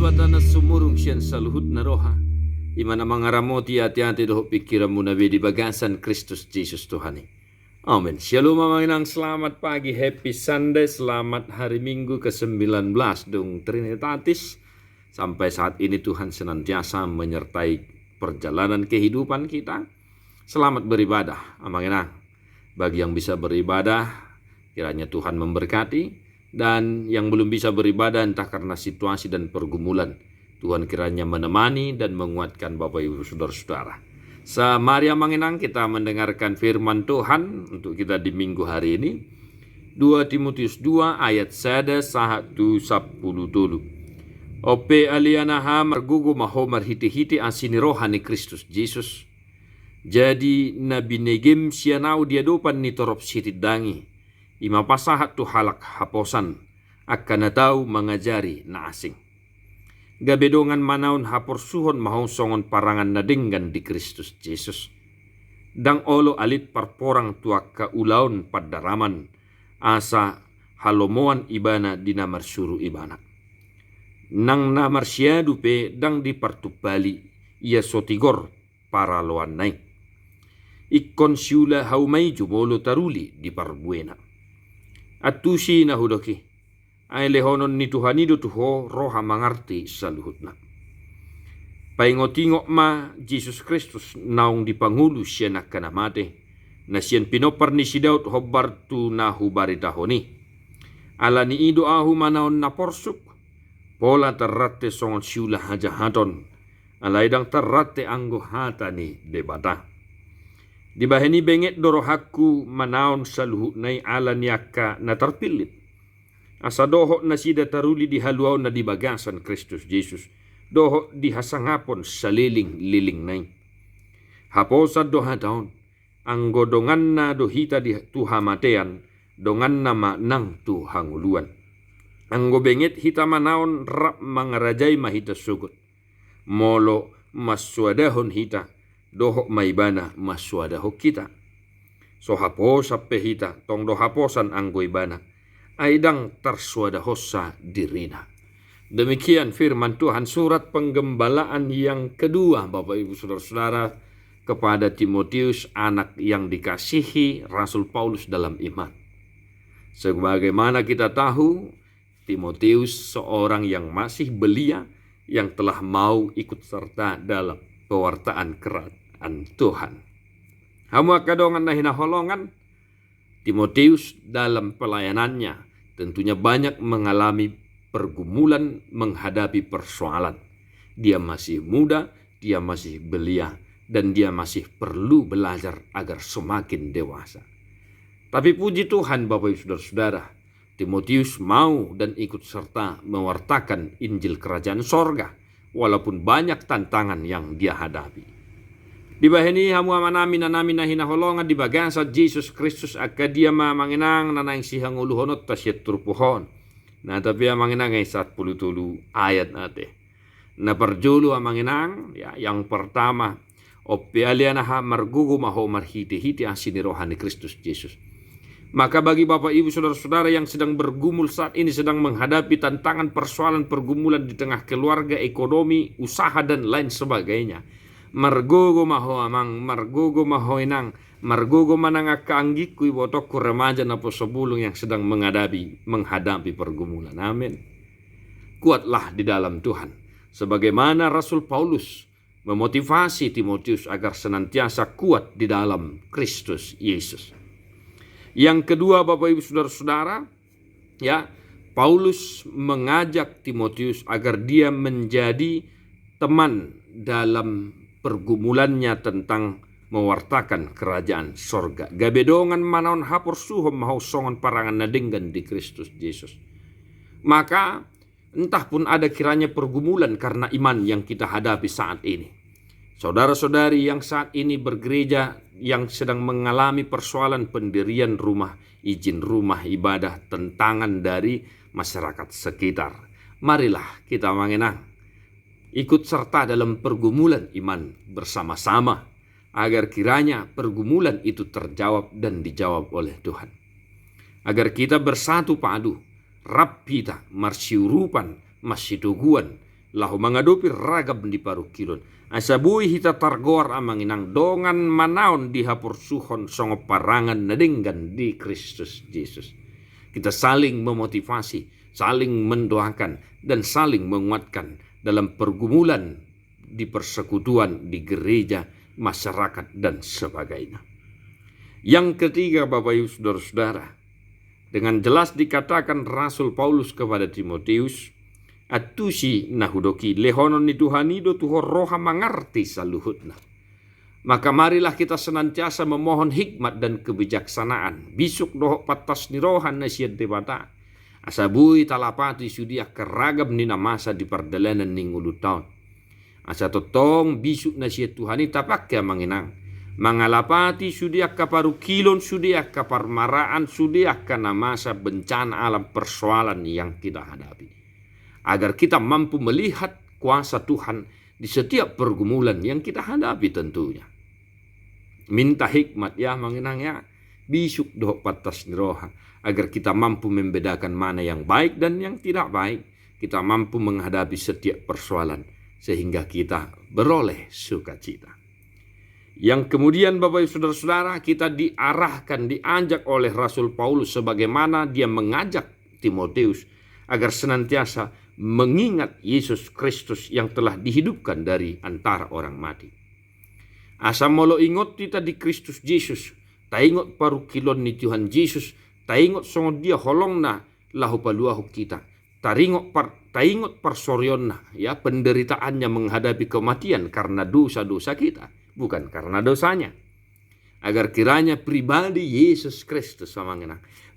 watana sumurung siyan saluhut na roha. Imana mangaramoti hati-hati doho pikiranmu nabi di bagasan Kristus Jesus Tuhani. Amin. Shalom mamanginang, selamat pagi, happy Sunday, selamat hari Minggu ke-19 dong Trinitatis. Sampai saat ini Tuhan senantiasa menyertai perjalanan kehidupan kita. Selamat beribadah, amanginang. Bagi yang bisa beribadah, kiranya Tuhan memberkati. Dan yang belum bisa beribadah entah karena situasi dan pergumulan, Tuhan kiranya menemani dan menguatkan Bapak Ibu Saudara-saudara. Mari amanginang kita mendengarkan firman Tuhan untuk kita di minggu hari ini. 2 Timotius 2 ayat 1 sahatu 10 dulu. Ope alianaha margugu maho marhiti-hiti asini rohani Kristus Jesus. Jadi nabi negem sianau diadopan ni torop sitidangi. Ima pasahat tu halak haposan akan tahu mengajari na asing. Gabedongan manaun hapor suhon mahong songon parangan nadinggan di Kristus Jesus. Dang olo alit parporang tuak kaulaun padaraman asa halomoan ibana di namar suru ibana. Nang namar siadu pe dang di partupali ia sotigor para loan nai. Ikon siula haumai jumolo taruli di parbuena. Atusi na hudoki ay lehonon ni Tuhanido tuho roha mangarti sa luhut na. Paingotingok ma Jesus Kristus naong di Pangulo siya nakanamate na siyan pinopar ni si Daud hobar tu na hubari tahoni. Ala ni ido ahu manaon na porsuk pola terrate songon siula hajahaton alaidang terrate anggo hata ni debata. Di baheni benget dorohaku manaon sa luhut nai ala niaka na terpilit. Asa doho na sida taruli di haluaw na di bagasan Kristus Jesus. Doho di hasangapon sa liling nai. Haposa doha taon. Ang godongan na dohita di tuhamatean. Dongan na manang tuhanguluan. Ang benget hita manaon rap mangarajay mahita sugot. Molo maswadahon hita. Doho maibana maswada ho kita. So haposa pehita tong do haposan anggo ibana. Aidang terswada hosa dirina. Demikian firman Tuhan surat penggembalaan yang kedua Bapak Ibu Saudara-saudara kepada Timotius, anak yang dikasihi Rasul Paulus dalam iman. Sebagaimana kita tahu, Timotius seorang yang masih belia yang telah mau ikut serta dalam pewartaan kerajaan Tuhan. Hamu kadongan na hinaholongan Timotius dalam pelayanannya tentunya banyak mengalami pergumulan menghadapi persoalan. Dia masih muda, dia masih belia, dan dia masih perlu belajar agar semakin dewasa. Tapi puji Tuhan Bapak Ibu Saudara-saudara, Timotius mau dan ikut serta mewartakan Injil Kerajaan Sorga walaupun banyak tantangan yang dia hadapi. Di bahini hamu amanami nanami na hinaholongan di bagasa Jesus Kristus akadia manginang nanaing sihang uluhonot tasyet turpuhon. Na tapi manginang ay 10 ayat nate. Na perjulu manginang ya, yang pertama opialianaha margugu maho marhiti-hiti asini rohani Kristus Jesus. Maka bagi Bapak Ibu Saudara-saudara yang sedang bergumul saat ini, sedang menghadapi tantangan persoalan pergumulan di tengah keluarga, ekonomi, usaha dan lain sebagainya. Margogo maho amang, margogo maho inang, margogo manang akaanggikku ibotok remaja na po sebulung yang sedang menghadapi pergumulan. Amin. Kuatlah di dalam Tuhan. Sebagaimana Rasul Paulus memotivasi Timotius agar senantiasa kuat di dalam Kristus Yesus. Yang kedua Bapak Ibu Saudara-saudara, ya, Paulus mengajak Timotius agar dia menjadi teman dalam pergumulannya tentang mewartakan kerajaan sorga. Gabedongan manaon hapor suhom mahau songon parangan nadinggan di Kristus Yesus. Maka entah pun ada kiranya pergumulan karena iman yang kita hadapi saat ini. Saudara-saudari yang saat ini bergereja yang sedang mengalami persoalan pendirian rumah, izin rumah ibadah, tentangan dari masyarakat sekitar. Marilah kita mengenang, ikut serta dalam pergumulan iman bersama-sama agar kiranya pergumulan itu terjawab dan dijawab oleh Tuhan. Agar kita bersatu padu, rap kita marsiurupan, masituguan, lahu mangadopi ragam di paru kilon. Asabui hita targoar amanginang dongan manaon dihapur suhon songo parangan nadinggan di Kristus Yesus. Kita saling memotivasi, saling mendoakan, dan saling menguatkan dalam pergumulan di persekutuan, di gereja, masyarakat, dan sebagainya. Yang ketiga, Bapak Ibu Saudara-saudara, dengan jelas dikatakan Rasul Paulus kepada Timotius, atusi nahudoki lehonon ni Tuhanido tuho roha mangarti saluhutna. Maka marilah kita senantiasa memohon hikmat dan kebijaksanaan. Bisuk dohok patas ni rohan na siya debata. Asabui talapati sudia keragam ni namasa di pardalanan ning ulu taon. Asa totong bisuk na siya Tuhani tapakya manginang. Mangalapati sudia kaparu kilon, sudia kaparmaraan, sudia kanamasa bencana alam persoalan yang kita hadapi. Agar kita mampu melihat kuasa Tuhan di setiap pergumulan yang kita hadapi tentunya. Minta hikmat ya manginang ya, bisuk doh patas niroha, agar kita mampu membedakan mana yang baik dan yang tidak baik. Kita mampu menghadapi setiap persoalan sehingga kita beroleh sukacita. Yang kemudian Bapak Ibu Saudara-saudara, kita diarahkan, diajak oleh Rasul Paulus sebagaimana dia mengajak Timotius agar senantiasa mengingat Yesus Kristus yang telah dihidupkan dari antara orang mati. Asa molo ingot kita di Kristus Yesus, ta ingot paru kilon ni Tuhan Yesus, ta ingot songo dia holongna lahu paluahu kita, ta ingot parsorionna ya penderitaannya menghadapi kematian karena dosa-dosa kita, bukan karena dosanya. Agar kiranya pribadi Yesus Kristus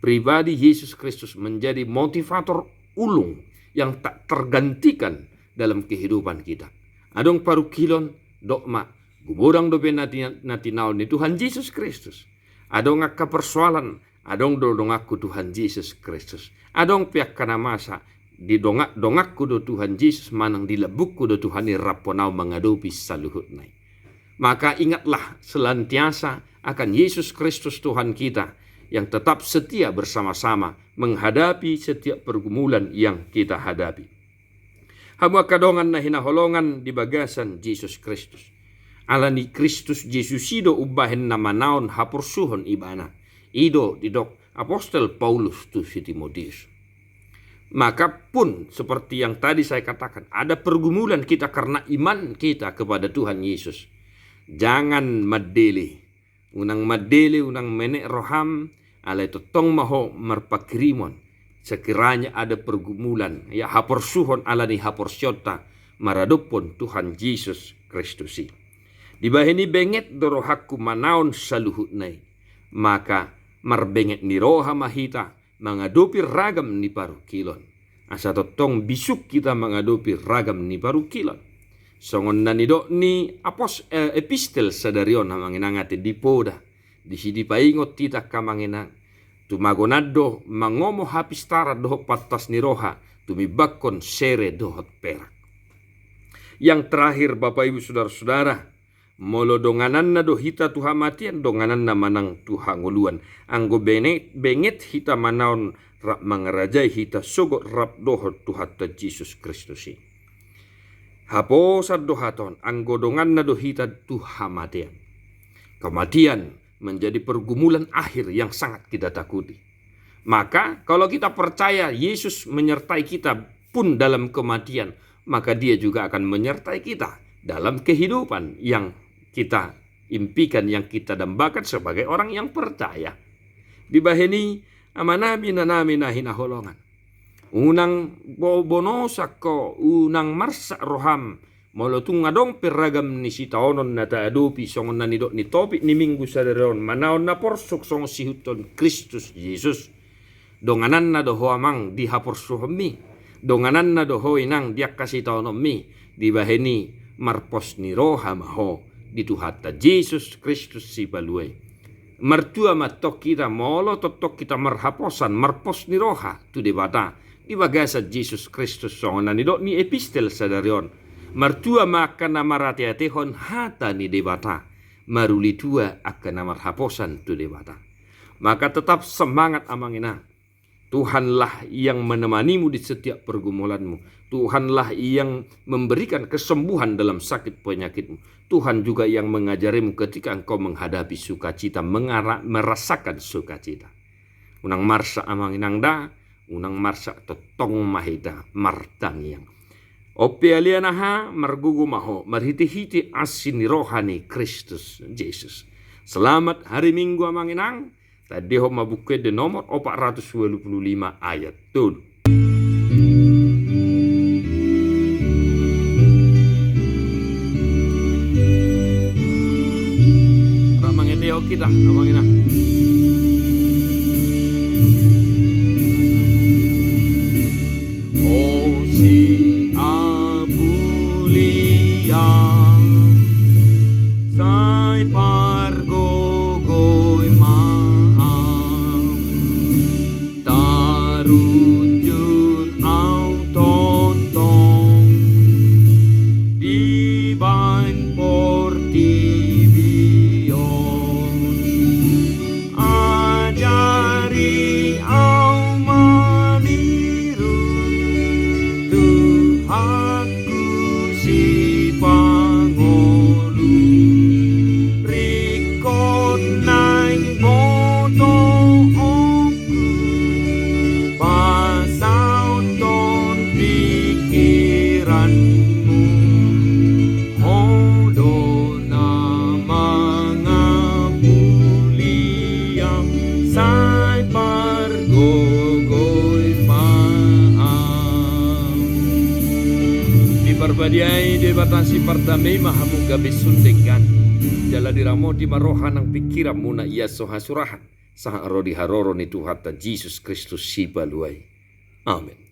pribadi Yesus Kristus menjadi motivator ulung yang tak tergantikan dalam kehidupan kita. Adong paru kilon dokma gubodang dobe natinaw ni Tuhan Yesus Kristus. Adong akka persoalan, adong dongakku Tuhan Yesus Kristus. Adong pihak kanamasa di dongakku do Tuhan Yesus manang dilebukku do Tuhan ni raponau mengadopi saluhut nai. Maka ingatlah selantiasa akan Yesus Kristus Tuhan kita yang tetap setia bersama-sama menghadapi setiap pergumulan yang kita hadapi. Hamua kadongan na hinaholongan di bagasan Yesus Kristus. Alani Kristus Yesus ido ubahen nama naon hapur suhon ibana. Ido didok Apostel Paulus tu si Timotius. Maka pun seperti yang tadi saya katakan, ada pergumulan kita karena iman kita kepada Tuhan Yesus. Jangan madeli. Unang madeli, unang menek roham, alay totong maho merpakrimon. Sekiranya ada pergumulan, ya hapor suhon alani hapor syota, maradopon Tuhan Yesus Kristusi. Dibahini benget dorohaku manaon saluhut nai. Maka marbenget ni roha mahita, mengadopi ragam ni paru kilon. Asa totong bisuk kita mengadopi ragam ni paru kilon. Songon nanido ni epistel sadarion manginangate di poda. Di sidi paingot tita kamanginang. Tumagonado mangomo hapistara dohok patas ni roha. Tumibakon sere dohot perak. Yang terakhir Bapak Ibu Saudara-saudara. Molo donganan na dohita tuha matian donganan na manang tuha nguluan. Anggo benget hita manaon rap mangarajay hita sogot rap dohot tuha ta Jesus Kristusi. Haposad dohaton anggodongan na dohita tuha matian. Kematian menjadi pergumulan akhir yang sangat kita takuti. Maka kalau kita percaya Yesus menyertai kita pun dalam kematian, maka dia juga akan menyertai kita dalam kehidupan yang kita impikan, yang kita dambakan sebagai orang yang percaya. Dibaheni amanami na nami na hinaholongan. Unang bonosak ko, unang marsa roham, molotung adong peragam ni si taonon na taadupi songon na nidok ni topik ni minggu sadaron, manaon na porsok song sihuton Kristus Yesus. Donganan na doho amang di haporsuhom mi, donganan na doho inang diak kasih taonom mi, dibaheni marpos ni roha maho, dituhata Yesus Kristus si baluay. Mertua matok kita molo totok kita marhaposan marpos ni roha tu debata. Di bagasa Jesus Kristus songon nanido ni epistel sadarion. Martua maka namarati-atihon hata ni debata. Marulitua akan namarhaposan tu debata. Maka tetap semangat amang inang. Tuhanlah yang menemanimu di setiap pergumulanmu. Tuhanlah yang memberikan kesembuhan dalam sakit penyakitmu. Tuhan juga yang mengajarimu ketika engkau menghadapi sukacita, merasakan sukacita. Unang marsa amang inangda, unang marsa totong mahida martangiang. Ope alianaha margugu maho, marhiti-hiti asini rohani Kristus Yesus. Selamat hari Minggu amang inang. Tadi ho mabuke de nomor 425 ayat tuh. Ramang ede ho kita, ramang ina. Oh si abulia, sai pargogoy rujun au tontong di bain portivion ajari au maniru Tuhanku si pangolu rikot naing boto Badiai debatasi pardamai mahamu gabe sundekan jala diramo di marohan ang pikiranmu na iya soha surahan saha rodi haroro ni Tuhan Yesus Kristus si baluai. Amin.